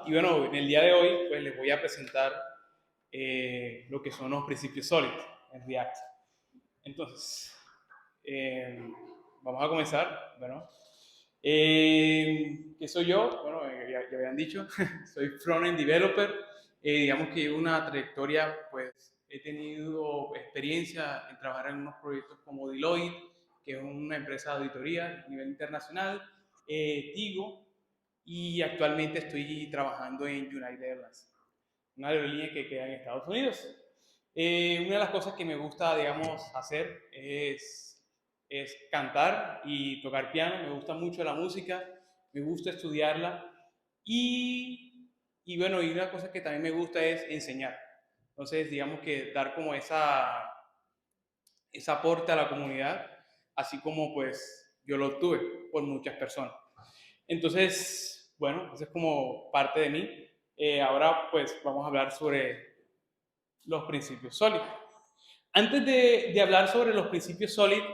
Y bueno, en el día de hoy pues les voy a presentar lo que son los principios sólidos en React. Entonces, eh, vamos a comenzar. Bueno, ¿qué soy yo? Bueno, ya habían dicho, soy front-end developer. Digamos que llevo una trayectoria, pues he tenido experiencia en trabajar en unos proyectos como Deloitte, que es una empresa de auditoría a nivel internacional, Tigo, y actualmente estoy trabajando en United Airlines, una aerolínea que queda en Estados Unidos. Una de las cosas que me gusta, digamos, hacer es cantar y tocar piano. Me gusta mucho la música, me gusta estudiarla y bueno, y una cosa que también me gusta es enseñar. Entonces, digamos que dar como esa aporte a la comunidad, así como pues yo lo obtuve por muchas personas. Entonces, bueno, eso es como parte de mí. Ahora pues vamos a hablar sobre los principios sólidos. Antes de hablar sobre los principios sólidos,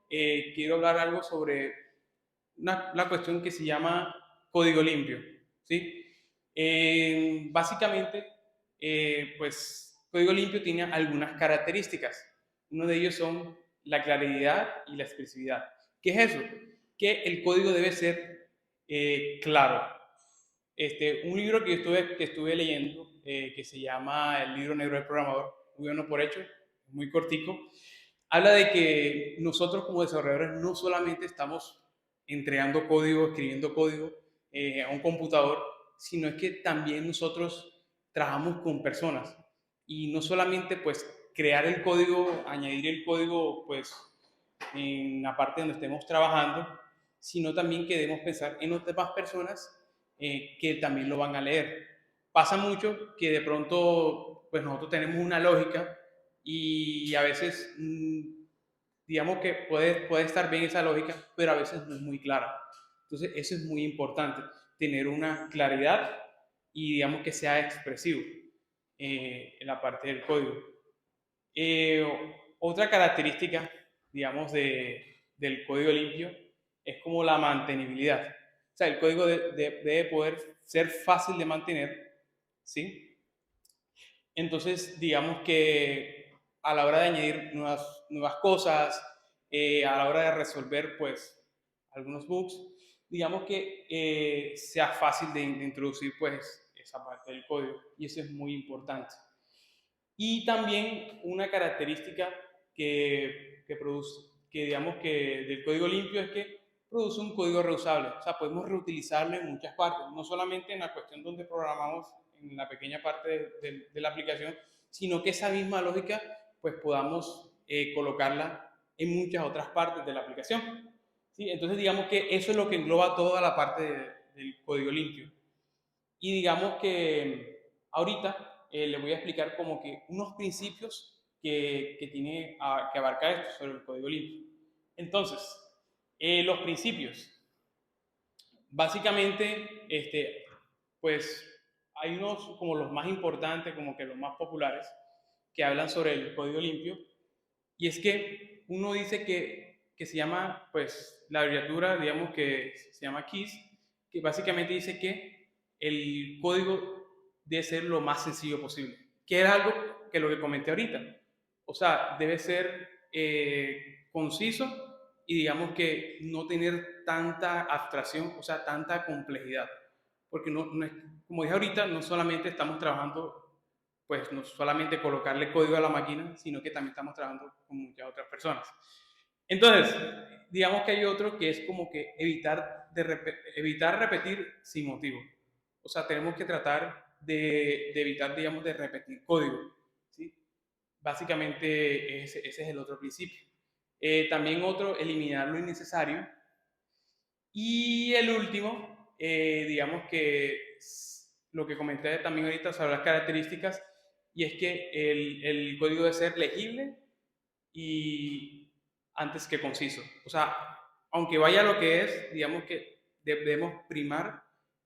quiero hablar algo sobre la cuestión que se llama código limpio. ¿Sí? Básicamente, pues código limpio tiene algunas características. Uno de ellos son la claridad y la expresividad. ¿Qué es eso? Que el código debe ser claro. Un libro que estuve leyendo, que se llama El libro negro del programador, muy bueno por hecho, muy cortico, habla de que nosotros como desarrolladores no solamente estamos entregando código, escribiendo código a un computador, sino es que también nosotros trabajamos con personas y no solamente pues crear el código, añadir el código pues en la parte donde estemos trabajando, sino también que debemos pensar en otras más personas que también lo van a leer. Pasa mucho que de pronto pues nosotros tenemos una lógica y a veces digamos que puede estar bien esa lógica, pero a veces no es muy clara. Entonces eso es muy importante, tener una claridad y digamos que sea expresivo en la parte del código. Eh, Otra característica, digamos, del código limpio es como la mantenibilidad. O sea, el código debe poder ser fácil de mantener, ¿sí? Entonces, digamos que a la hora de añadir nuevas cosas, a la hora de resolver, pues, algunos bugs, digamos que sea fácil de introducir, pues, esa parte del código. Y eso es muy importante. Y también una característica que produce, que digamos que del código limpio es que produce un código reusable. O sea, podemos reutilizarlo en muchas partes, no solamente en la cuestión donde programamos en la pequeña parte de la aplicación, sino que esa misma lógica pues podamos colocarla en muchas otras partes de la aplicación. ¿Sí? Entonces digamos que eso es lo que engloba toda la parte del código limpio. Y digamos que ahorita les voy a explicar como que unos principios que tiene que abarcar esto sobre el código limpio. Entonces, los principios. Básicamente, pues hay unos como los más importantes, como que los más populares, que hablan sobre el código limpio. Y es que uno dice que se llama, pues la abreviatura, digamos que se llama KISS, que básicamente dice que el código debe ser lo más sencillo posible, que es algo que lo que comenté ahorita. O sea, debe ser conciso y digamos que no tener tanta abstracción, o sea, tanta complejidad. Porque no es, como dije ahorita, no solamente estamos trabajando pues no solamente colocarle código a la máquina, sino que también estamos trabajando con muchas otras personas. Entonces, digamos que hay otro que es como que evitar repetir sin motivo. O sea, tenemos que tratar de evitar, digamos, de repetir código. ¿Sí? Básicamente ese es el otro principio. También otro, eliminar lo innecesario. Y el último, digamos que lo que comenté también ahorita sobre las características, y es que el código debe ser legible y antes que conciso. O sea, aunque vaya lo que es, digamos que debemos primar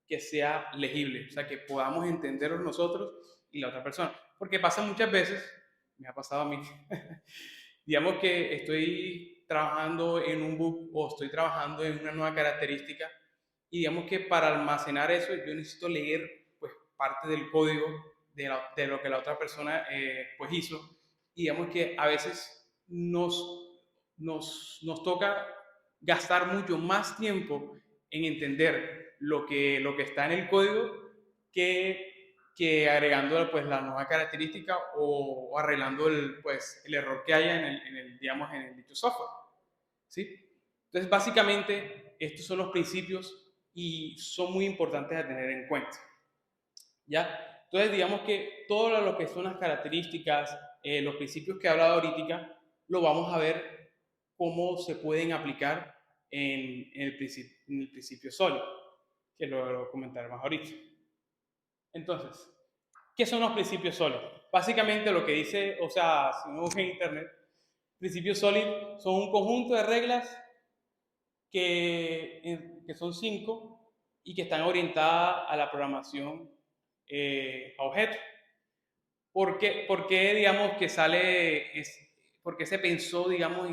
que sea legible, o sea, que podamos entenderlo nosotros y la otra persona. Porque pasa muchas veces, me ha pasado a mí, digamos que estoy trabajando en un bug o estoy trabajando en una nueva característica y digamos que para almacenar eso yo necesito leer pues parte del código de lo que la otra persona pues hizo. Y digamos que a veces nos toca gastar mucho más tiempo en entender lo que está en el código que agregando pues la nueva característica o arreglando el error que haya digamos, en el dicho software. ¿Sí? Entonces, básicamente, estos son los principios y son muy importantes a tener en cuenta. ¿Ya? Entonces, digamos que todo lo que son las características, los principios que he hablado ahorita, lo vamos a ver cómo se pueden aplicar en el principio sólido, que lo comentaremos ahorita. Entonces, ¿qué son los principios sólidos? Básicamente lo que dice, o sea, si uno busca en internet, principios sólidos son un conjunto de reglas que son 5 y que están orientadas a la programación a objetos. ¿Por qué, digamos, que por qué se pensó, digamos,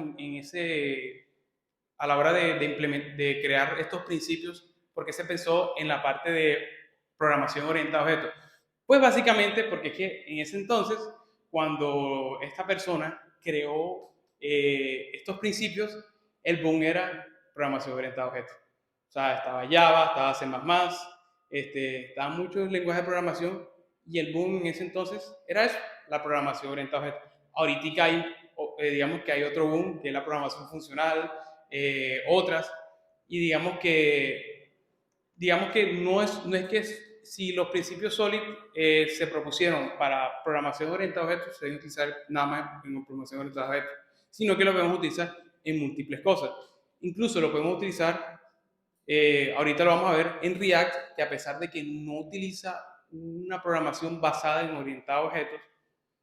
a la hora de crear estos principios, por qué se pensó en la parte de programación orientada a objetos? Pues básicamente porque es que en ese entonces, cuando esta persona creó estos principios, el boom era programación orientada a objetos. O sea, estaba Java, estaba C++, estaban muchos lenguajes de programación y el boom en ese entonces era eso, la programación orientada a objetos. Ahorita hay, digamos que hay otro boom, que es la programación funcional, otras, y digamos que no es que si los principios SOLID se propusieron para programación orientada a objetos, se deben utilizar nada más en programación orientada a objetos, sino que lo podemos utilizar en múltiples cosas. Incluso lo podemos utilizar, ahorita lo vamos a ver, en React, que a pesar de que no utiliza una programación basada en orientada a objetos,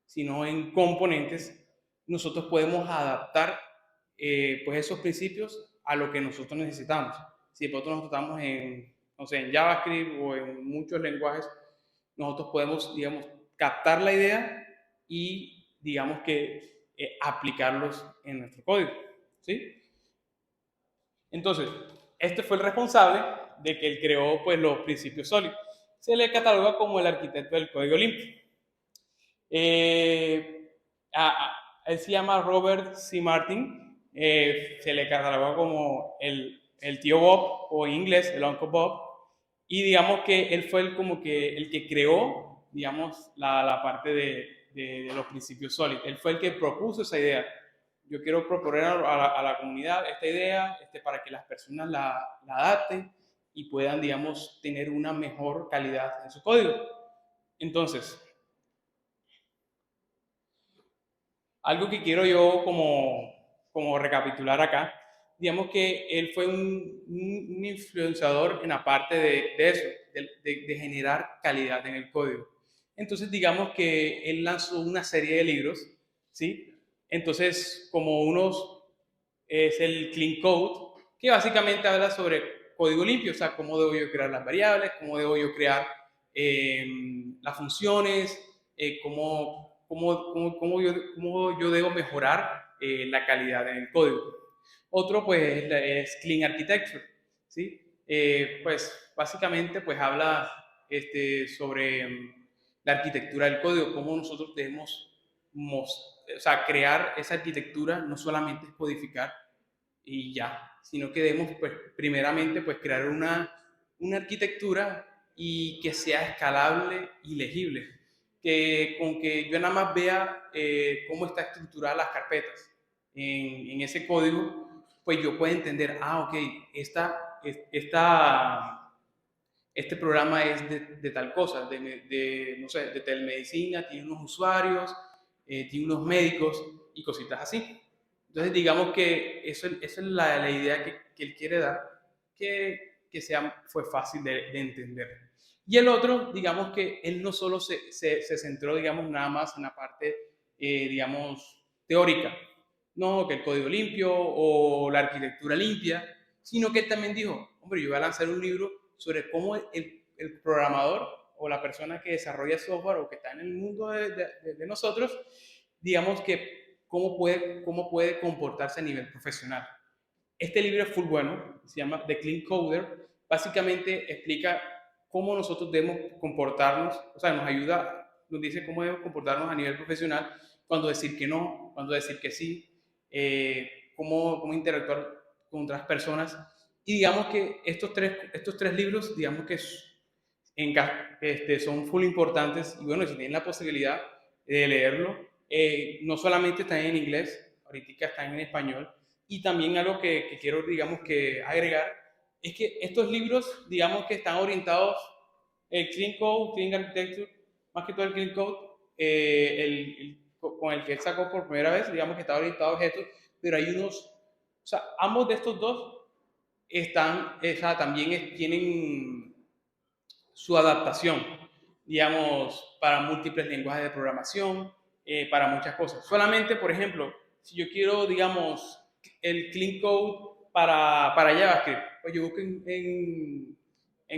sino en componentes, nosotros podemos adaptar pues esos principios a lo que nosotros necesitamos. Si nosotros estamos no sé, en JavaScript o en muchos lenguajes, nosotros podemos, digamos, captar la idea y, digamos que, aplicarlos en nuestro código. ¿Sí? Entonces, este fue el responsable de que él creó pues, los principios sólidos. Se le cataloga como el arquitecto del código limpio. Él se llama Robert C. Martin, se le catalogó como el tío Bob, o en inglés, el Uncle Bob, y digamos que él fue como que el que creó, digamos, la parte de los principios sólidos. Él fue el que propuso esa idea. Yo quiero proponer a la comunidad esta idea para que las personas la adapten y puedan, digamos, tener una mejor calidad en su código. Entonces, algo que quiero yo como recapitular acá, digamos que él fue un influenciador en la parte de eso, de generar calidad en el código. Entonces, digamos que él lanzó una serie de libros, ¿sí? Entonces, como unos es el Clean Code, que básicamente habla sobre código limpio, o sea, cómo debo yo crear las variables, cómo debo yo crear las funciones, cómo yo debo mejorar la calidad en el código. Otro, pues, es Clean Architecture, ¿sí? Pues, básicamente, pues, habla sobre la arquitectura del código, cómo nosotros debemos o sea, crear esa arquitectura, no solamente es codificar y ya, sino que debemos, pues, primeramente, pues, crear una arquitectura y que sea escalable y legible, con que yo nada más vea cómo está estructurada las carpetas en ese código, pues yo puedo entender, ok, este programa es de tal cosa, no sé, de telemedicina, tiene unos usuarios, tiene unos médicos y cositas así. Entonces, digamos que esa es la idea que él quiere dar, fue fácil de entender. Y el otro, digamos que él no solo se centró, digamos, nada más en la parte, digamos, teórica, no, que el código limpio o la arquitectura limpia, sino que él también dijo, hombre, yo voy a lanzar un libro sobre cómo el programador o la persona que desarrolla software o que está en el mundo de nosotros, digamos que cómo puede comportarse a nivel profesional. Este libro es full bueno, se llama The Clean Coder, básicamente explica cómo nosotros debemos comportarnos, o sea, nos ayuda, nos dice cómo debemos comportarnos a nivel profesional, cuando decir que no, cuando decir que sí, cómo interactuar con otras personas. Y digamos que estos tres libros, digamos que son full importantes. Y bueno, si tienen la posibilidad de leerlo, no solamente están en inglés, ahorita están en español. Y también algo que quiero, digamos, que agregar, es que estos libros, digamos que están orientados, el Clean Code, Clean Architecture, más que todo el Clean Code, con el que él sacó por primera vez, digamos que está orientado a objetos, pero hay unos, o sea, ambos de estos dos están, o sea, también tienen su adaptación, digamos, para múltiples lenguajes de programación, para muchas cosas. Solamente, por ejemplo, si yo quiero, digamos, el Clean Code para JavaScript, pues yo busco en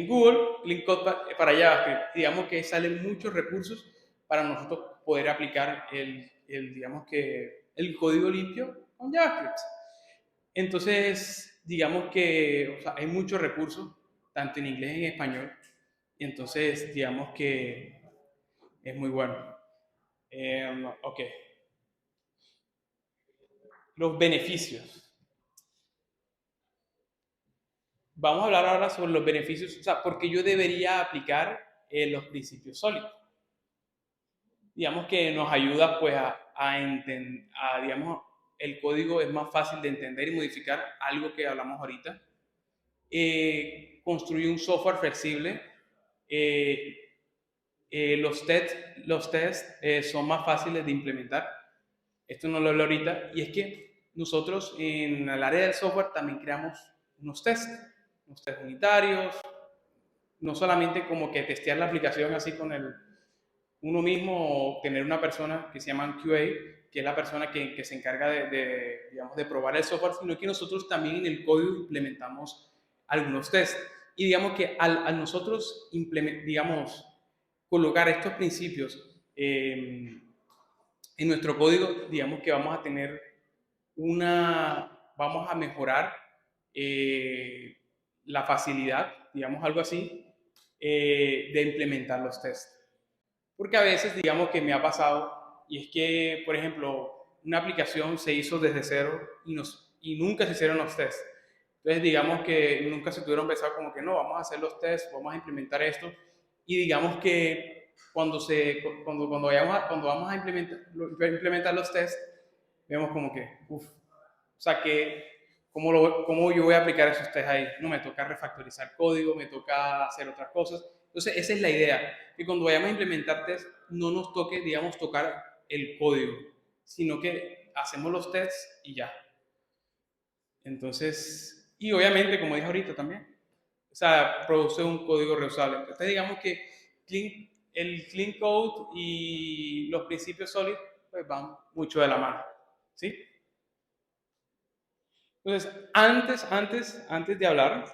Google Clean Code para JavaScript. Digamos que salen muchos recursos para nosotros poder aplicar digamos que el código limpio con JavaScript. Entonces, digamos que, o sea, hay muchos recursos, tanto en inglés y en español, y entonces, digamos que es muy bueno. Ok, los beneficios. Vamos a hablar ahora sobre los beneficios, o sea, porque yo debería aplicar los principios sólidos. Digamos que nos ayuda pues digamos, el código es más fácil de entender y modificar, algo que hablamos ahorita. Construye un software flexible. eh, los tests son más fáciles de implementar. Esto no lo hablo ahorita. Y es que nosotros en el área del software también creamos unos tests unitarios, no solamente como que testear la aplicación así con uno mismo, o tener una persona que se llama QA, que es la persona que se encarga digamos, de probar el software, sino que nosotros también en el código implementamos algunos tests. Y digamos que al nosotros digamos, colocar estos principios en nuestro código, digamos que vamos a mejorar eh, la facilidad, digamos algo así, de implementar los tests. Porque a veces, digamos que me ha pasado, y es que, por ejemplo, una aplicación se hizo desde cero y nunca se hicieron los tests. Entonces, digamos que nunca se tuvieron pensado como que no, vamos a hacer los tests, vamos a implementar esto. Y digamos que cuando vamos a implementar los tests, vemos como que, uff, o sea, ¿cómo yo voy a aplicar esos tests ahí? No, me toca refactorizar código, me toca hacer otras cosas. Entonces, esa es la idea, que cuando vayamos a implementar tests, no nos toque, digamos, tocar el código, sino que hacemos los tests y ya. Entonces, y obviamente, como dije ahorita también, o sea, produce un código reusable. Entonces, digamos que el Clean Code y los principios sólidos pues van mucho de la mano, ¿sí? Entonces, antes de hablar,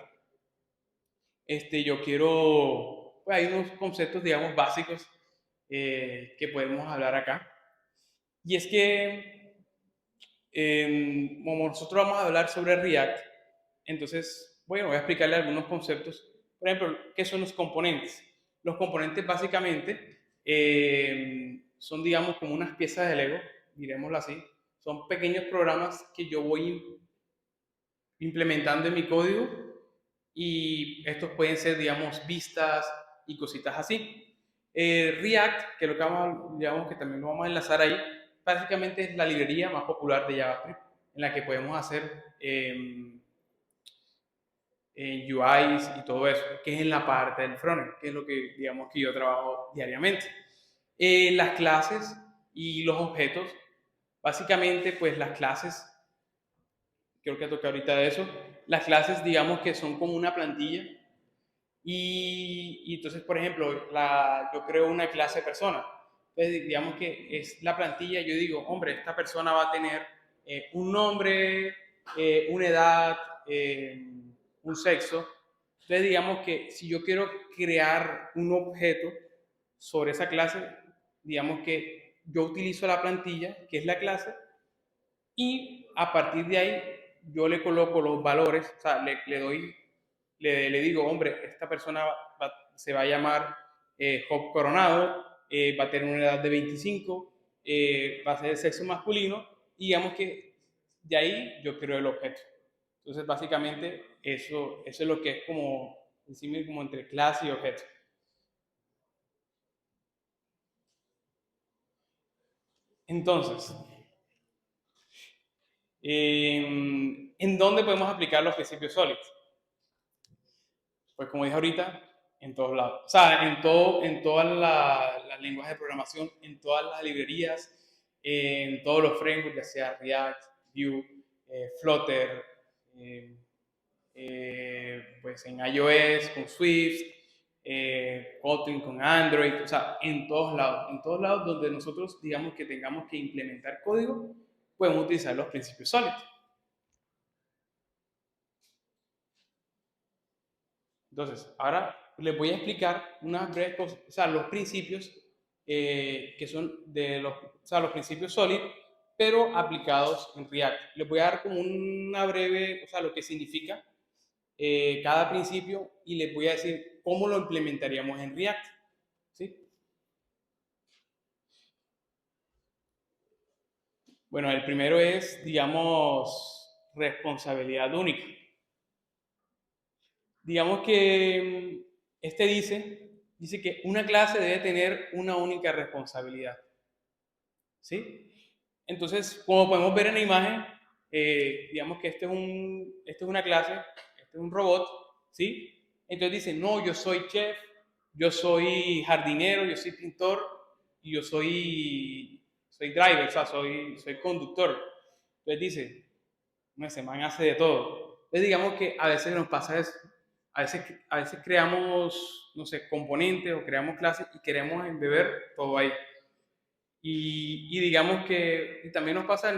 yo quiero, pues hay unos conceptos, digamos, básicos que podemos hablar acá. Y es que, como nosotros vamos a hablar sobre React, entonces, bueno, voy a explicarle algunos conceptos. Por ejemplo, ¿qué son los componentes? Los componentes básicamente son, digamos, como unas piezas de Lego, diremoslo así. Son pequeños programas que yo voy implementando en mi código y estos pueden ser, digamos, vistas y cositas así. React, que lo que digamos que también lo vamos a enlazar ahí, básicamente es la librería más popular de JavaScript en la que podemos hacer UIs y todo eso, que es en la parte del frontend, que es lo que digamos que yo trabajo diariamente. Las clases y los objetos, básicamente pues las clases, creo que toca ahorita de eso, las clases digamos que son como una plantilla y entonces por ejemplo yo creo una clase persona, entonces digamos que es la plantilla, yo digo, hombre, esta persona va a tener un nombre, una edad, un sexo. Entonces, digamos que si yo quiero crear un objeto sobre esa clase, digamos que yo utilizo la plantilla, que es la clase, y a partir de ahí yo le coloco los valores, o sea, le digo, hombre, esta persona va se va a llamar Job Coronado, va a tener una edad de 25, va a ser de sexo masculino, y digamos que de ahí yo creo el objeto. Entonces, básicamente, eso es lo que es como, decirme, como entre clase y objeto. Entonces, ¿en dónde podemos aplicar los principios sólidos? Pues como dije ahorita, en todos lados. O sea, en todas las lenguajes de programación, en todas las librerías, en todos los frameworks, ya sea React, Vue, Flutter, eh, pues en iOS con Swift, Kotlin con Android, o sea, en todos lados donde nosotros digamos que tengamos que implementar código, podemos utilizar los principios sólidos. Entonces, ahora les voy a explicar unas breves cosas, o sea, los principios que son o sea, los principios SOLID, pero aplicados en React. Les voy a dar como una breve, o sea, lo que significa cada principio y les voy a decir cómo lo implementaríamos en React. ¿Sí? Bueno, el primero es, digamos, responsabilidad única. Digamos que este dice que una clase debe tener una única responsabilidad. ¿Sí? Entonces, como podemos ver en la imagen, digamos que este es una clase, este es un robot, ¿sí? Entonces dice, no, yo soy chef, yo soy jardinero, yo soy pintor y yo soy driver, o sea, soy conductor. Entonces dice, no, ese man hace de todo. Entonces digamos que a veces nos pasa eso. A veces creamos, no sé, componentes o creamos clases y queremos embeber todo ahí. Y digamos que también nos pasa,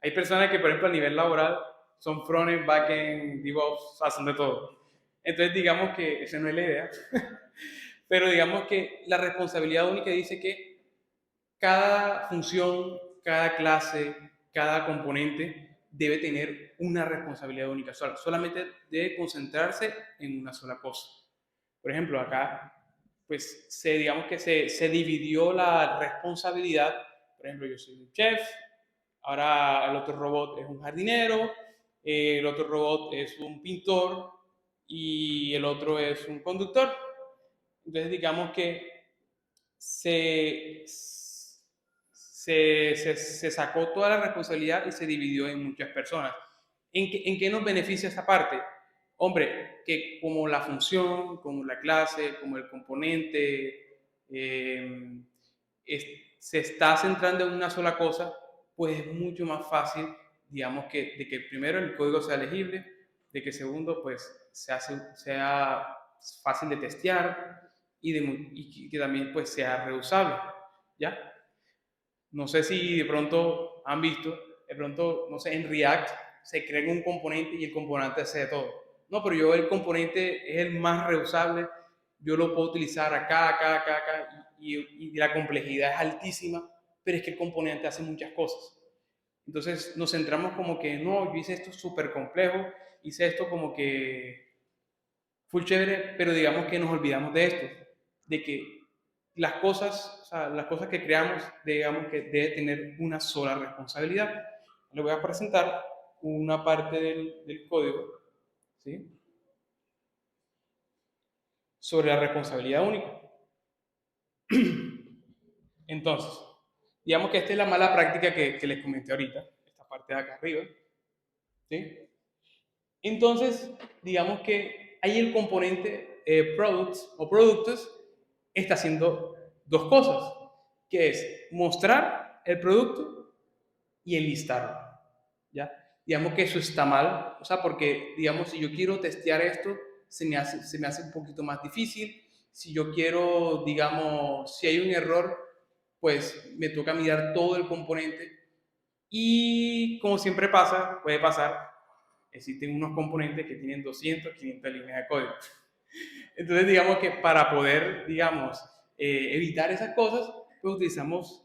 hay personas que, por ejemplo, a nivel laboral son frontend, backend, DevOps, hacen de todo. Entonces, digamos que esa no es la idea, pero digamos que la responsabilidad única dice que cada función, cada clase, cada componente debe tener una responsabilidad única. Solamente debe concentrarse en una sola cosa. Por ejemplo, acá, pues, digamos que se dividió la responsabilidad. Por ejemplo, yo soy un chef, ahora el otro robot es un jardinero, el otro robot es un pintor y el otro es un conductor. Entonces, digamos que se, se sacó toda la responsabilidad y se dividió en muchas personas. En qué nos beneficia esa parte? Hombre, que como la función, como la clase, como el componente, eh, se está centrando en una sola cosa, pues es mucho más fácil, digamos, de que primero el código sea legible, de que segundo, pues sea fácil de testear y que también pues sea reusable, ¿ya? No sé si de pronto han visto, de pronto, no sé, en React se crea un componente y el componente hace de todo. No, pero yo el componente es el más reusable, yo lo puedo utilizar acá, y la complejidad es altísima, pero es que el componente hace muchas cosas. Entonces nos centramos como que, no, yo hice esto súper complejo, hice esto como que full chévere, pero digamos que nos olvidamos de esto, de que las cosas, o sea, las cosas que creamos, digamos que debe tener una sola responsabilidad. Le voy a presentar una parte del código, ¿sí? Sobre la responsabilidad única. Entonces, digamos que esta es la mala práctica que les comenté ahorita, esta parte de acá arriba, ¿sí? Entonces, digamos que ahí el componente products o productos está haciendo dos cosas, que es mostrar el producto y enlistarlo, ¿ya? Digamos que eso está mal, o sea, porque, digamos, si yo quiero testear esto, se me hace un poquito más difícil. Si yo quiero, digamos, si hay un error, pues me toca mirar todo el componente y como siempre pasa, puede pasar, existen unos componentes que tienen 200, 500 líneas de código. Entonces, digamos que para poder, digamos, evitar esas cosas, pues utilizamos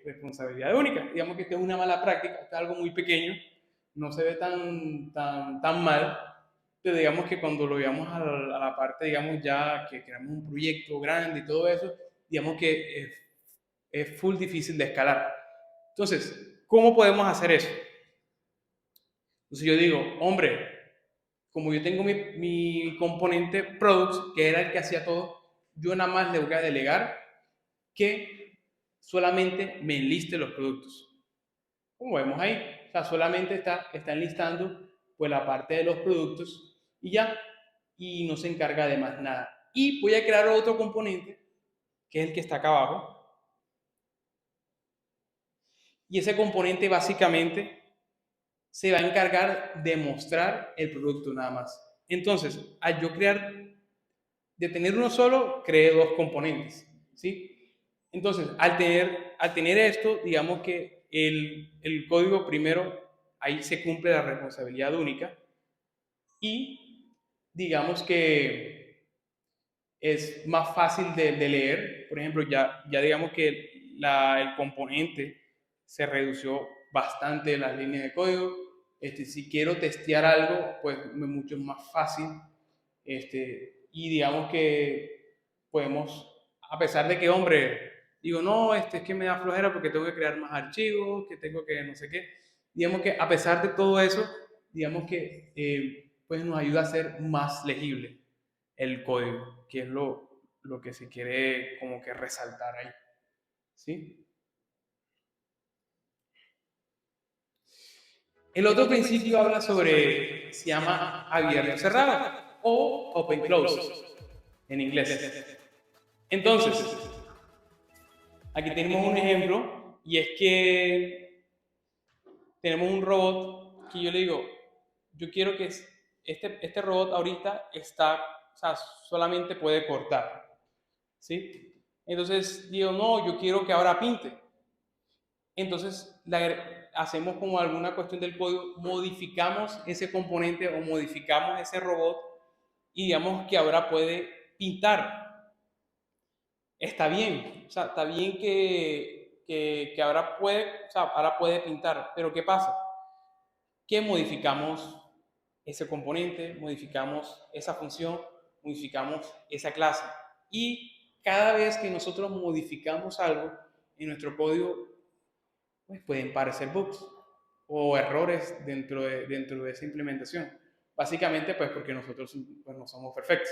responsabilidad única. Digamos que esto es una mala práctica, esto es algo muy pequeño, no se ve tan mal, pero digamos que cuando lo veamos a la parte, digamos, ya que creamos un proyecto grande y todo eso, digamos que es full difícil de escalar. Entonces, ¿cómo podemos hacer eso? Entonces yo digo, hombre, como yo tengo mi componente Products, que era el que hacía todo, yo nada más le voy a delegar que solamente me enliste los productos. Como vemos ahí, o sea, solamente está enlistando pues la parte de los productos y ya, y no se encarga de más nada. Y voy a crear otro componente, que es el que está acá abajo, y ese componente básicamente se va a encargar de mostrar el producto nada más. Entonces, al yo crear, de tener uno solo, creé dos componentes, ¿sí? Entonces, al tener esto, digamos que el código primero, ahí se cumple la responsabilidad única y digamos que es más fácil de leer. Por ejemplo, ya digamos que el componente se redució bastante las líneas de código. Si quiero testear algo, pues es mucho más fácil. Y digamos que podemos, a pesar de que, hombre, digo, no, es que me da flojera porque tengo que crear más archivos, que tengo que no sé qué. Digamos que a pesar de todo eso, digamos que pues nos ayuda a ser más legible el código, que es lo que se quiere como que resaltar ahí. ¿Sí? El otro principio habla sobre, se llama abierto cerrado o open close en inglés. Entonces, aquí tenemos un ejemplo y es que tenemos un robot que yo le digo, yo quiero que este robot ahorita está, o sea, solamente puede cortar, ¿sí? Entonces digo, no, yo quiero que ahora pinte. Entonces hacemos como alguna cuestión del código, modificamos ese componente o modificamos ese robot y digamos que ahora puede pintar. Está bien, o sea, está bien que ahora puede, o sea, ahora puede pintar, pero ¿qué pasa? Que modificamos ese componente, modificamos esa función, modificamos esa clase. Y cada vez que nosotros modificamos algo en nuestro código, pues pueden parecer bugs o errores dentro de esa implementación. Básicamente, pues porque nosotros pues, no somos perfectos,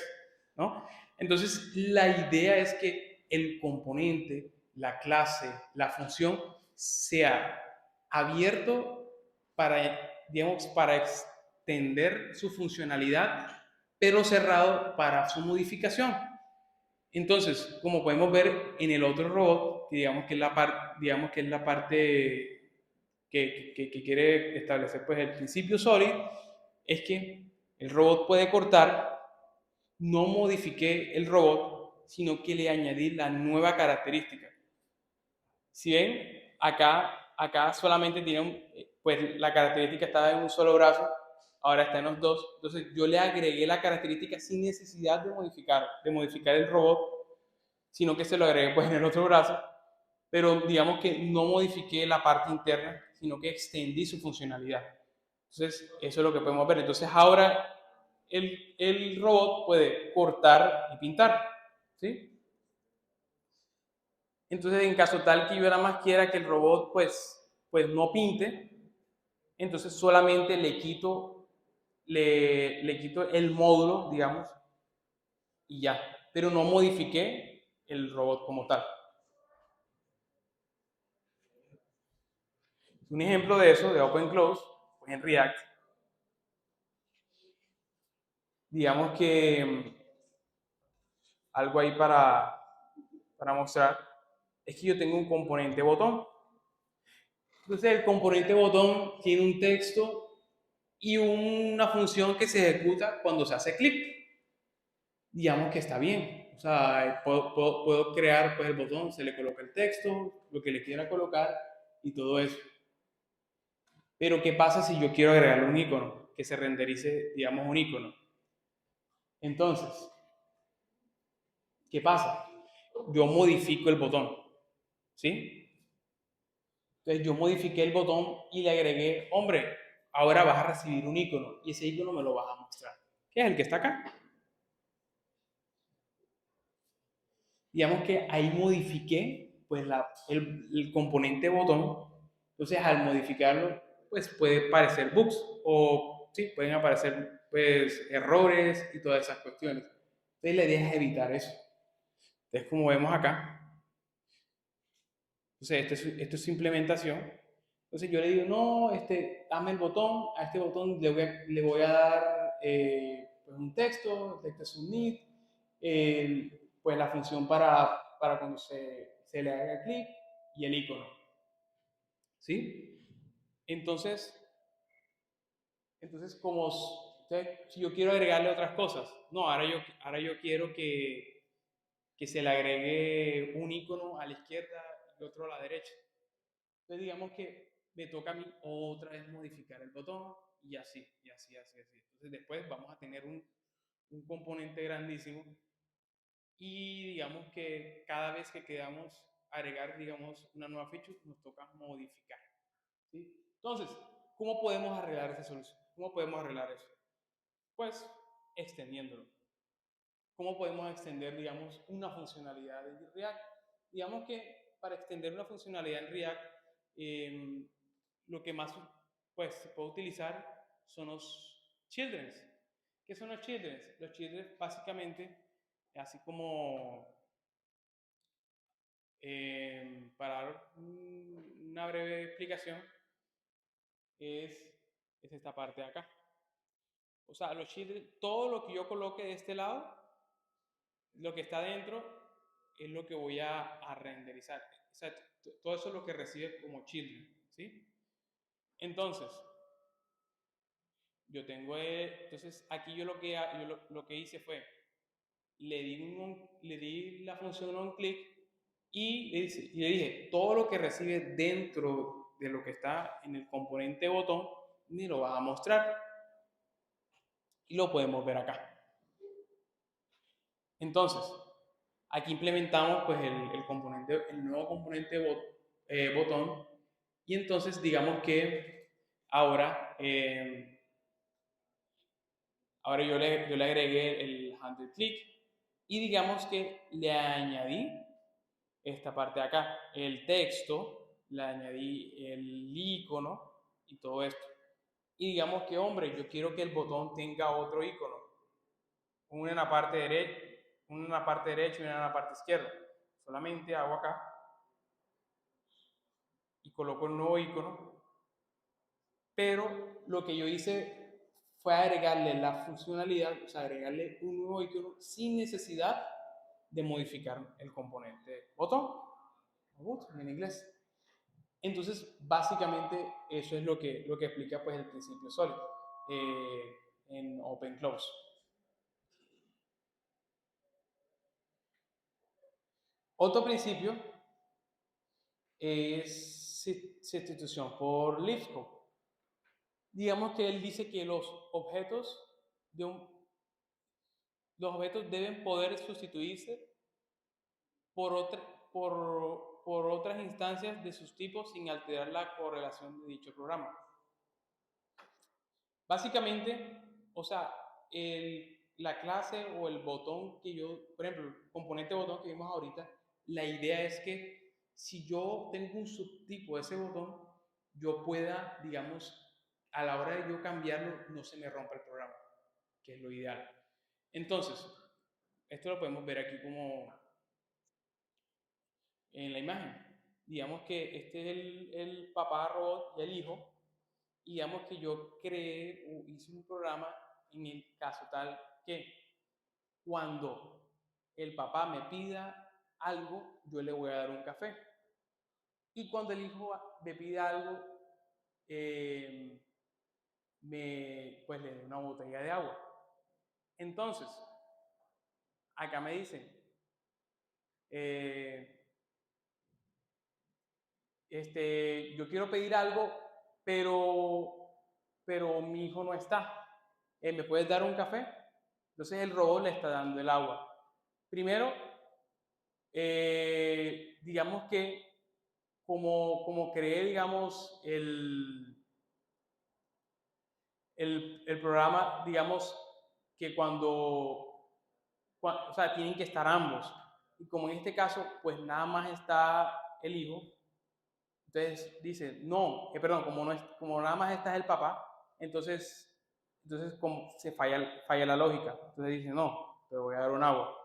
¿no? Entonces, la idea es que el componente, la clase, la función sea abierto para, digamos, para extender su funcionalidad, pero cerrado para su modificación. Entonces, como podemos ver en el otro robot, que digamos que es la parte que quiere establecer pues, el principio Solid, es que el robot puede cortar, no modifiqué el robot, sino que le añadí la nueva característica. Si ven, acá solamente tiene pues la característica estaba en un solo brazo, ahora está en los dos. Entonces yo le agregué la característica sin necesidad de modificar el robot, sino que se lo agregué pues en el otro brazo, pero digamos que no modifiqué la parte interna, sino que extendí su funcionalidad. Entonces eso es lo que podemos ver. Entonces ahora el robot puede cortar y pintar, ¿sí? Entonces, en caso tal que yo nada más quiera que el robot pues no pinte, entonces solamente le quito el módulo, digamos, y ya. Pero no modifiqué el robot como tal. Un ejemplo de eso, de Open Close, pues en React, digamos que algo ahí para mostrar es que yo tengo un componente botón. Entonces el componente botón tiene un texto y una función que se ejecuta cuando se hace clic. Digamos que está bien. O sea, puedo crear pues, el botón, se le coloca el texto, lo que le quiera colocar y todo eso. Pero ¿qué pasa si yo quiero agregarle un icono? Que se renderice, digamos, un icono. Entonces, ¿qué pasa? Yo modifico el botón, ¿sí? Entonces yo modifiqué el botón y le agregué, hombre, ahora vas a recibir un icono y ese icono me lo vas a mostrar. que es el que está acá. Digamos que ahí modifiqué pues el componente botón. Entonces al modificarlo pues puede parecer bugs o sí, pueden aparecer pues errores y todas esas cuestiones. Entonces la idea es evitar eso. Entonces como vemos acá, entonces esto es su implementación. Entonces yo le digo, no, dame el botón, a este botón le voy a dar pues un texto, el texto es un need, pues la función para cuando se le haga clic y el icono. ¿Sí? Entonces, como si yo quiero agregarle otras cosas, no, ahora yo quiero que se le agregue un icono a la izquierda y otro a la derecha. Entonces digamos que me toca a mí otra vez modificar el botón y así, y así, así, así. Entonces después vamos a tener un componente grandísimo y digamos que cada vez que queramos agregar, digamos, una nueva feature, nos toca modificar. ¿Sí? Entonces, ¿cómo podemos arreglar esa solución? ¿Cómo podemos arreglar eso? Pues extendiéndolo. ¿Cómo podemos extender, digamos, una funcionalidad de React? Digamos que para extender una funcionalidad en React, eh, lo que más pues, se puede utilizar son los childrens. ¿Qué son los childrens? Los childrens básicamente, así como para dar una breve explicación, es esta parte de acá. O sea, los children, todo lo que yo coloque de este lado, lo que está dentro, es lo que voy a renderizar. O sea, todo eso es lo que recibe como children, ¿sí? Entonces, yo tengo, entonces aquí yo lo que hice fue, le di la función on click y le dije, todo lo que recibe dentro de lo que está en el componente botón, me lo va a mostrar. Y lo podemos ver acá. Entonces, aquí implementamos pues el nuevo componente botón y entonces digamos que ahora, ahora yo le agregué el handle click y digamos que le añadí esta parte de acá, el texto, le añadí el icono y todo esto. Y digamos que, hombre, yo quiero que el botón tenga otro icono, una en la parte derecha, una en la parte derecha y una en la parte izquierda. Solamente hago acá y coloco el nuevo icono, pero lo que yo hice fue agregarle la funcionalidad, o sea, agregarle un nuevo icono sin necesidad de modificar el componente botón, en inglés. Entonces, básicamente, eso es lo que explica pues, el principio sólido en Open Close. Otro principio es sustitución por Lifco. Digamos que él dice que los objetos deben poder sustituirse por, por otras instancias de sus tipos sin alterar la correlación de dicho programa. Básicamente, o sea, la clase o el botón que por ejemplo, el componente botón que vimos ahorita, la idea es que si yo tengo un subtipo de ese botón, yo pueda, digamos, a la hora de yo cambiarlo, no se me rompa el programa, que es lo ideal. Entonces, esto lo podemos ver aquí como en la imagen. Digamos que este es el papá robot y el hijo, y digamos que yo hice un programa en el caso tal que cuando el papá me pida algo, yo le voy a dar un café. Y cuando el hijo me pida algo, eh, pues le doy una botella de agua. Entonces, acá me dicen, yo quiero pedir algo, pero mi hijo no está. ¿Me puedes dar un café? Entonces el robot le está dando el agua. Primero, digamos que como creé, digamos, el programa, digamos, que o sea, tienen que estar ambos. Y como en este caso, pues nada más está el hijo, entonces dice, no, perdón, como nada más está el papá, entonces como se falla la lógica. Entonces dice, no, te voy a dar un agua.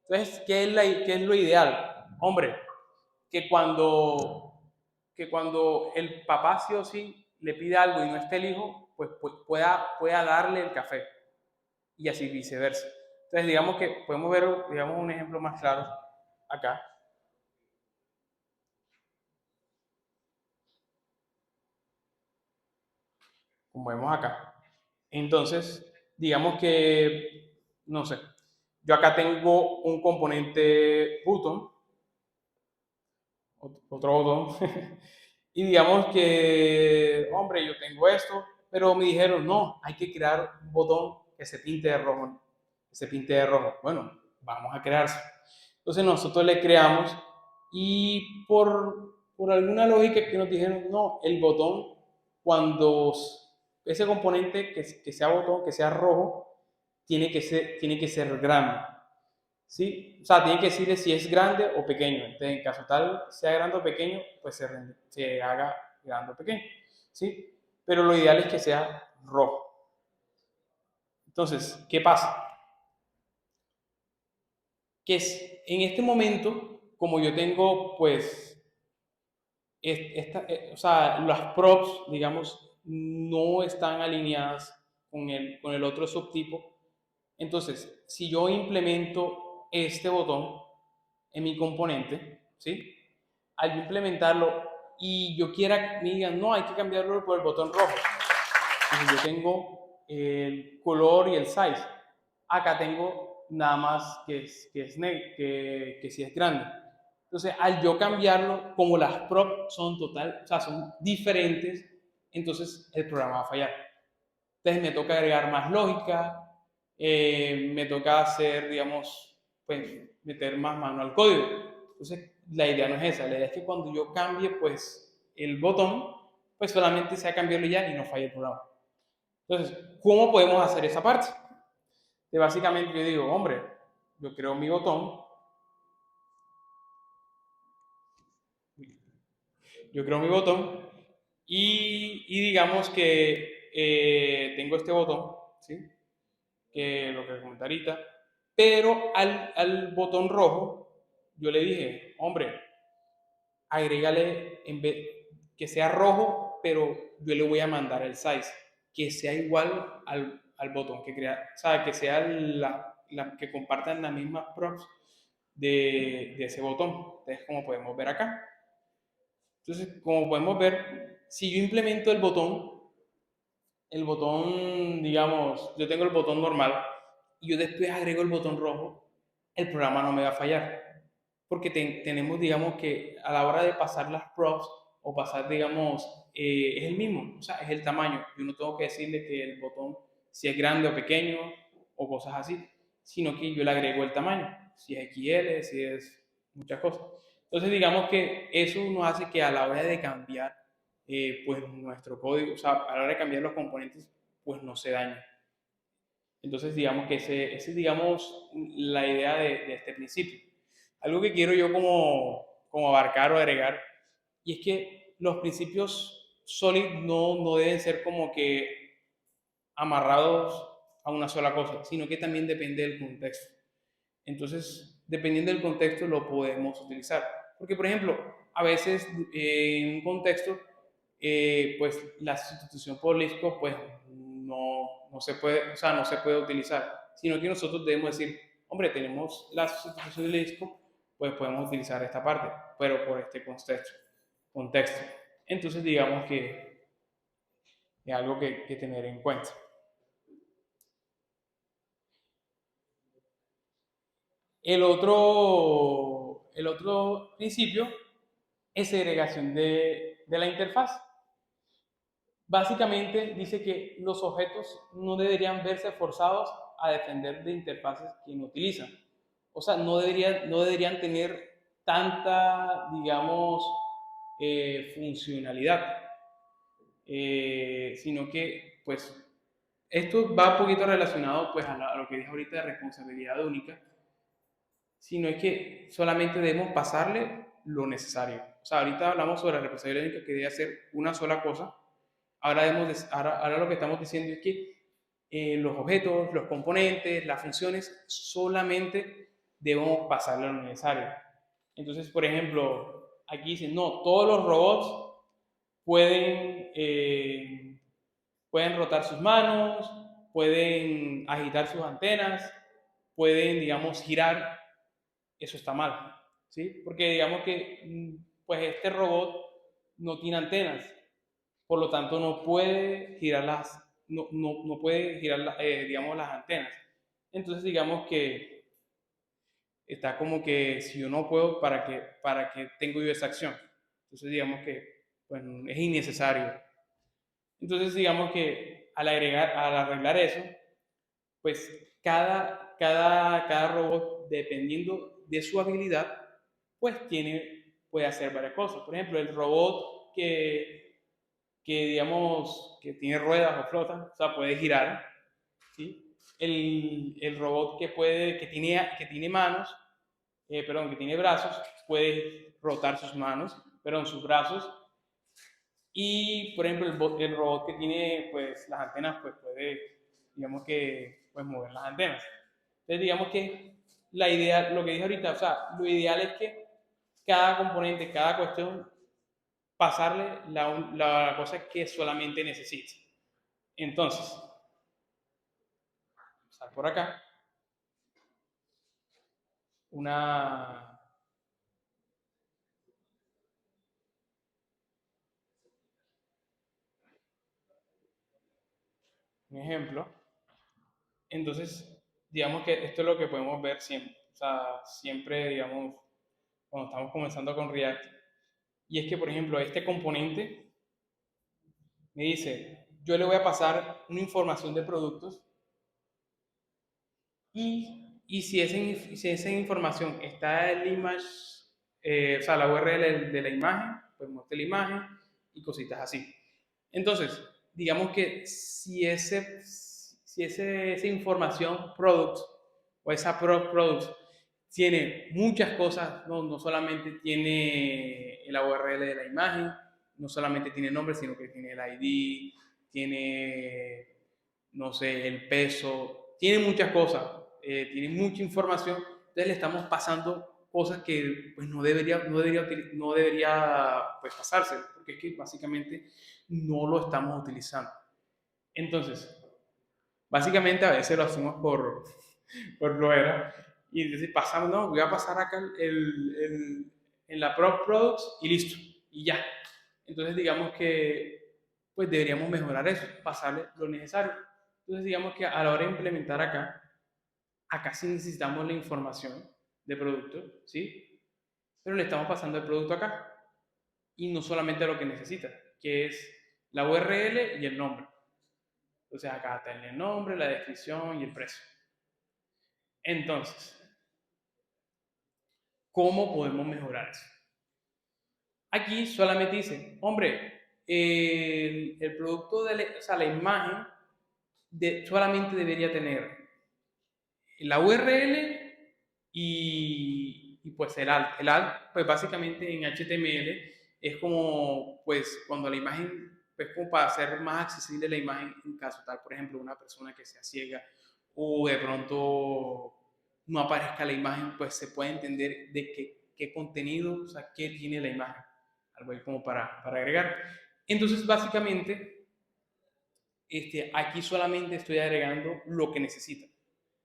Entonces, ¿qué es lo ideal? Hombre, que cuando el papá sí o sí le pide algo y no esté el hijo, pues pueda darle el café y así viceversa. Entonces, digamos que podemos ver, digamos, un ejemplo más claro acá, como vemos acá. Entonces, digamos que, no sé, yo acá tengo un componente button, otro botón, y digamos que, hombre, yo tengo esto, pero me dijeron, no, hay que crear un botón que se pinte de rojo, que se pinte de rojo. Bueno, vamos a crearse. Entonces nosotros le creamos y por alguna lógica que nos dijeron, no, el botón, cuando ese componente que sea botón, que sea rojo, tiene que ser grande. ¿Sí? O sea, tiene que decirle si es grande o pequeño. Entonces, en caso tal sea grande o pequeño, pues se haga grande o pequeño. ¿Sí? Pero lo ideal es que sea rojo. Entonces, ¿qué pasa? Que en este momento, como yo tengo, pues, o sea, las props, digamos, no están alineadas con el otro subtipo. Entonces, si yo implemento este botón en mi componente, ¿sí? Al implementarlo y yo quiera, me digan, no, hay que cambiarlo por el botón rojo. Entonces yo tengo el color y el size. Acá tengo nada más que si es grande. Entonces, al yo cambiarlo, como las props son o sea, son diferentes, entonces el programa va a fallar. Entonces me toca agregar más lógica, me toca hacer, digamos, pues meter más mano al código. Entonces la idea no es esa, la idea es que cuando yo cambie pues el botón, pues solamente sea cambiarlo ya y no falle el programa. Entonces, ¿cómo podemos hacer esa parte? De básicamente yo digo, hombre, yo creo mi botón, yo creo mi botón y digamos que tengo este botón, ¿sí? Que lo que comenté ahorita, pero al botón rojo yo le dije, hombre, agrégale en vez que sea rojo, pero yo le voy a mandar el size, que sea igual al botón que crea, o sea, que sea que compartan las mismas props de ese botón. Entonces, como podemos ver acá. Entonces, como podemos ver, si yo implemento el botón, digamos, yo tengo el botón normal y yo después agrego el botón rojo, el programa no me va a fallar. Porque tenemos, digamos, que a la hora de pasar las props o pasar, digamos, es el mismo, o sea, es el tamaño. Yo no tengo que decirle que el botón si es grande o pequeño o cosas así, sino que yo le agrego el tamaño, si es XL, si es muchas cosas. Entonces, digamos que eso nos hace que a la hora de cambiar pues nuestro código, o sea, a la hora de cambiar los componentes, pues no se daña. Entonces, digamos que ese es, digamos, la idea de este principio. Algo que quiero yo como abarcar o agregar, y es que los principios Solid no deben ser como que amarrados a una sola cosa, sino que también depende del contexto. Entonces, dependiendo del contexto, lo podemos utilizar. Porque, por ejemplo, a veces en un contexto, pues la sustitución por Lisp, pues no se puede, o sea, no se puede utilizar, sino que nosotros debemos decir, hombre, tenemos la sustitución de Lisp, pues podemos utilizar esta parte, pero por este contexto. Entonces, digamos que es algo que tener en cuenta. El otro principio es segregación de la interfaz. Básicamente dice que los objetos no deberían verse forzados a depender de interfaces que no utilizan. O sea, no deberían tener tanta, digamos, funcionalidad, sino que, pues, esto va un poquito relacionado pues a lo que dije ahorita de responsabilidad única, sino es que solamente debemos pasarle lo necesario. O sea, ahorita hablamos sobre la responsabilidad única que debe hacer una sola cosa. Ahora lo que estamos diciendo es que los objetos, los componentes, las funciones, solamente debemos pasarle lo necesario. Entonces, por ejemplo, aquí dicen, no, todos los robots pueden rotar sus manos, pueden agitar sus antenas, pueden, digamos, girar. Eso está mal, ¿sí? Porque digamos que pues este robot no tiene antenas, por lo tanto no puede girar no puede girar digamos, las antenas. Entonces digamos que está como que si yo no puedo, ¿para qué tengo yo esa acción? Entonces digamos que pues, es innecesario. Entonces digamos que al arreglar eso, pues cada robot, dependiendo de su habilidad, pues puede hacer varias cosas. Por ejemplo, el robot que digamos, que tiene ruedas o flota, o sea, puede girar, ¿sí? El robot que tiene manos, perdón, que tiene brazos, puede rotar sus manos, perdón, sus brazos. Y, por ejemplo, el robot que tiene, pues, las antenas, pues, puede, digamos que, pues, mover las antenas. Entonces, digamos que la idea, lo que dije ahorita, o sea, lo ideal es que cada componente, cada cuestión, pasarle la cosa que solamente necesite. Entonces, pasar por acá, una, un ejemplo. Entonces, digamos que esto es lo que podemos ver siempre. O sea, siempre, digamos, cuando estamos comenzando con React. Y es que, por ejemplo, este componente me dice, yo le voy a pasar una información de productos y si esa información está en la image, o sea, la URL de la imagen, pues muestre la imagen y cositas así. Entonces, digamos que esa información product o esa product tiene muchas cosas, no solamente tiene la URL de la imagen, no solamente tiene nombre, sino que tiene el ID, tiene, no sé, el peso, tiene muchas cosas, tiene mucha información, entonces le estamos pasando cosas que pues, no debería pues, pasarse, porque es que básicamente no lo estamos utilizando. Entonces, básicamente a veces lo hacemos por flojera y entonces pasamos, no, voy a pasar acá en la Products y listo, y ya. Entonces digamos que pues deberíamos mejorar eso, pasarle lo necesario. Entonces digamos que a la hora de implementar acá sí necesitamos la información de producto, ¿sí? Pero le estamos pasando el producto acá y no solamente lo que necesita, que es la URL y el nombre. Entonces acá está el nombre, la descripción y el precio. Entonces, ¿cómo podemos mejorar eso? Aquí solamente dice, hombre, el producto, o sea, la imagen solamente debería tener la URL y pues el alt. El alt, pues básicamente en HTML es como, pues cuando la imagen, pues como para hacer más accesible la imagen en caso tal, por ejemplo, una persona que sea ciega o de pronto no aparezca la imagen, pues se puede entender de qué contenido, o sea, qué tiene la imagen. Algo ahí como para agregar. Entonces, básicamente, aquí solamente estoy agregando lo que necesita,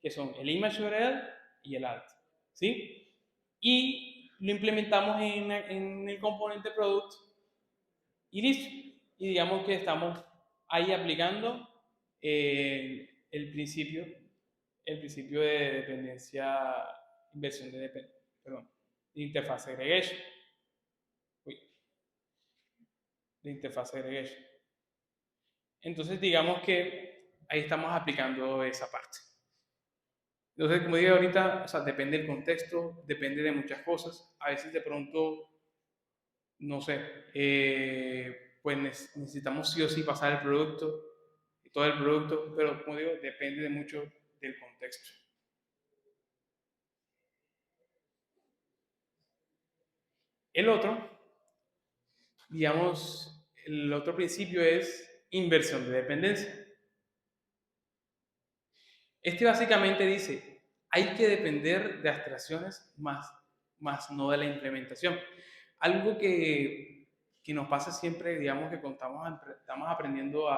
que son el image URL y el alt, ¿sí? Y lo implementamos en el componente product y listo. Y digamos que estamos ahí aplicando el principio de dependencia, inversión perdón, de interfaz segregation. Uy, de interfaz segregation. Entonces, digamos que ahí estamos aplicando esa parte. Entonces, como digo ahorita, o sea, depende del contexto, depende de muchas cosas. A veces de pronto, no sé, pues necesitamos sí o sí pasar el producto. todo el producto, pero como digo, depende de mucho del contexto. El otro, digamos, el otro principio es inversión de dependencia. Este básicamente dice, hay que depender de abstracciones más no de la implementación. Algo que nos pasa siempre, digamos, que cuando estamos aprendiendo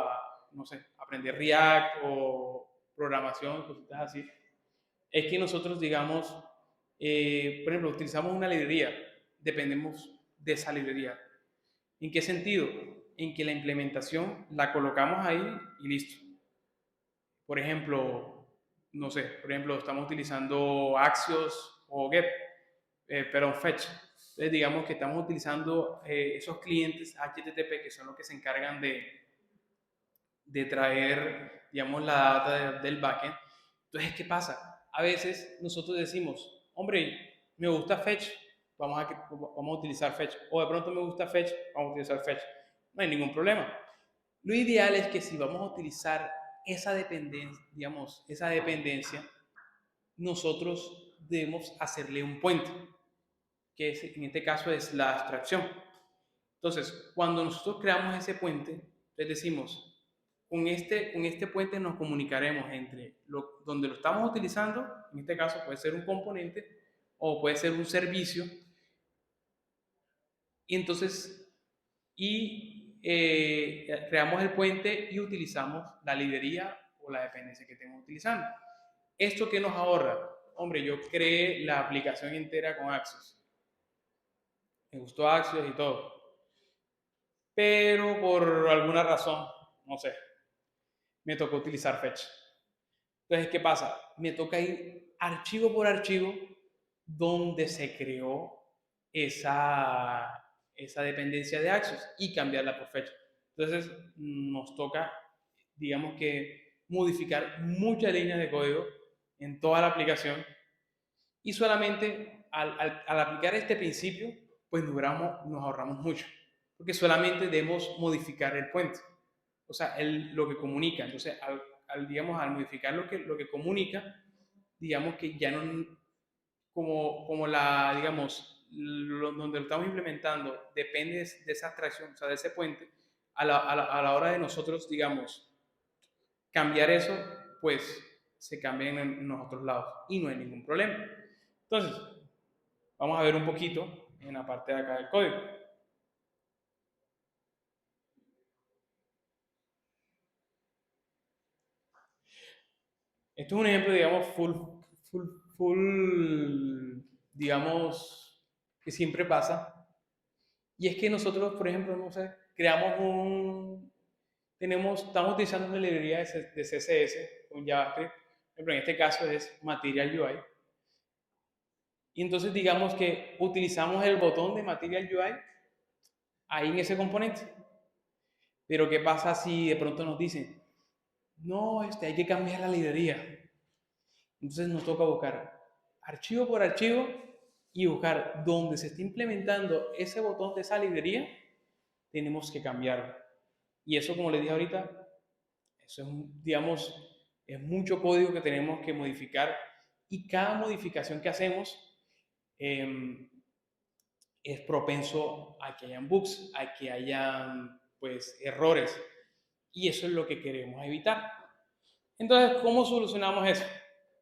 no sé, aprender React o programación, cositas así, es que nosotros, digamos, por ejemplo, utilizamos una librería, dependemos de esa librería. ¿En qué sentido? En que la implementación la colocamos ahí y listo. Por ejemplo, no sé, por ejemplo, estamos utilizando Axios o Get, perdón, Fetch. Entonces, digamos que estamos utilizando esos clientes HTTP que son los que se encargan de traer, digamos, la data del backend. Entonces, ¿qué pasa? A veces nosotros decimos, hombre, me gusta Fetch, vamos a utilizar Fetch. O de pronto me gusta Fetch, vamos a utilizar Fetch. No hay ningún problema. Lo ideal es que si vamos a utilizar esa dependencia, digamos, esa dependencia, nosotros debemos hacerle un puente, que en este caso es la abstracción. Entonces, cuando nosotros creamos ese puente, les decimos, con este puente nos comunicaremos entre donde lo estamos utilizando, en este caso puede ser un componente o puede ser un servicio, y entonces creamos el puente y utilizamos la librería o la dependencia que estemos utilizando. ¿Esto qué nos ahorra? Hombre, yo creé la aplicación entera con Axios. Me gustó Axios y todo. Pero por alguna razón, no sé, me tocó utilizar Fetch. Entonces, ¿qué pasa? Me toca ir archivo por archivo donde se creó esa dependencia de Axios y cambiarla por Fetch. Entonces, nos toca, digamos que, modificar muchas líneas de código en toda la aplicación y solamente al aplicar este principio, pues nos ahorramos mucho, porque solamente debemos modificar el puente, o sea, lo que comunica. Entonces, digamos, al modificar lo que comunica, digamos que ya no, como digamos, donde lo estamos implementando, depende de esa abstracción, o sea, de ese puente, a la hora de nosotros, digamos, cambiar eso, pues se cambia en los otros lados y no hay ningún problema. Entonces, vamos a ver un poquito en la parte de acá del código. Esto es un ejemplo, digamos, full, digamos, que siempre pasa. Y es que nosotros, por ejemplo, no sé, estamos utilizando una librería de CSS con JavaScript, pero en este caso es Material UI. Y entonces digamos que utilizamos el botón de Material UI ahí en ese componente. Pero ¿qué pasa si de pronto nos dicen, no, hay que cambiar la librería? Entonces nos toca buscar archivo por archivo y buscar dónde se está implementando ese botón de esa librería, tenemos que cambiarlo. Y eso, como les dije ahorita, eso es, digamos, es mucho código que tenemos que modificar y cada modificación que hacemos es propenso a que hayan bugs, a que hayan, pues, errores. Y eso es lo que queremos evitar. Entonces, ¿cómo solucionamos eso?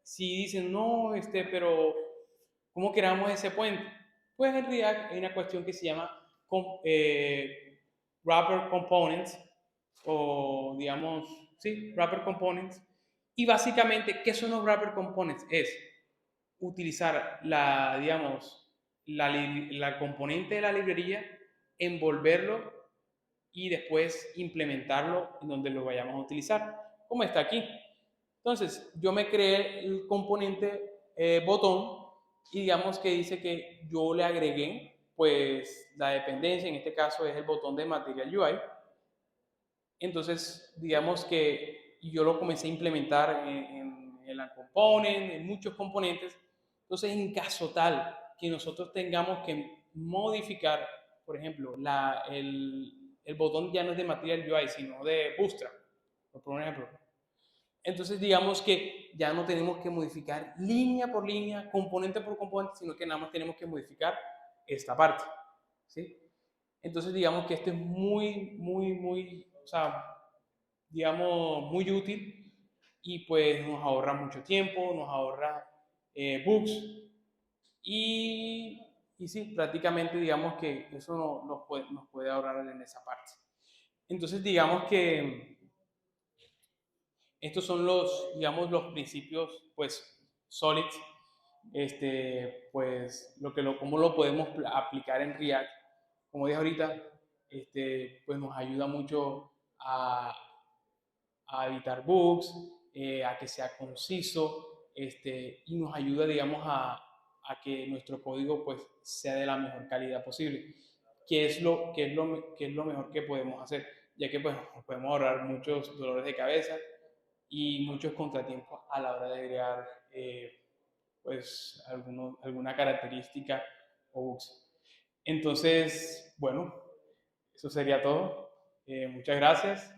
Si dicen, no, pero ¿cómo creamos ese puente? Pues en React hay una cuestión que se llama wrapper components, o digamos, sí, wrapper components. Y básicamente, ¿qué son los wrapper components? Es utilizar digamos, la componente de la librería, envolverlo y después implementarlo en donde lo vayamos a utilizar, como está aquí. Entonces, yo me creé el componente botón y digamos que dice que yo le agregué pues la dependencia, en este caso es el botón de Material UI. Entonces, digamos que yo lo comencé a implementar en la component, en muchos componentes. Entonces, en caso tal que nosotros tengamos que modificar, por ejemplo, el botón ya no es de Material UI, sino de Bootstrap. por poner un ejemplo. Entonces, digamos que ya no tenemos que modificar línea por línea, componente por componente, sino que nada más tenemos que modificar esta parte, ¿sí? Entonces, digamos que esto es muy, o sea, digamos, muy útil y pues nos ahorra mucho tiempo, nos ahorra bugs y sí, prácticamente digamos que eso nos puede ahorrar en esa parte. Entonces, digamos que estos son los, digamos, los principios, pues, sólidos, pues, cómo lo podemos aplicar en React. Como dije ahorita, pues nos ayuda mucho a evitar bugs, a que sea conciso, y nos ayuda, digamos, a que nuestro código, pues, sea de la mejor calidad posible. ¿Qué es lo mejor que podemos hacer? Ya que, pues, nos podemos ahorrar muchos dolores de cabeza y muchos contratiempos a la hora de agregar pues alguna característica o bugs. Entonces, bueno, eso sería todo. Muchas gracias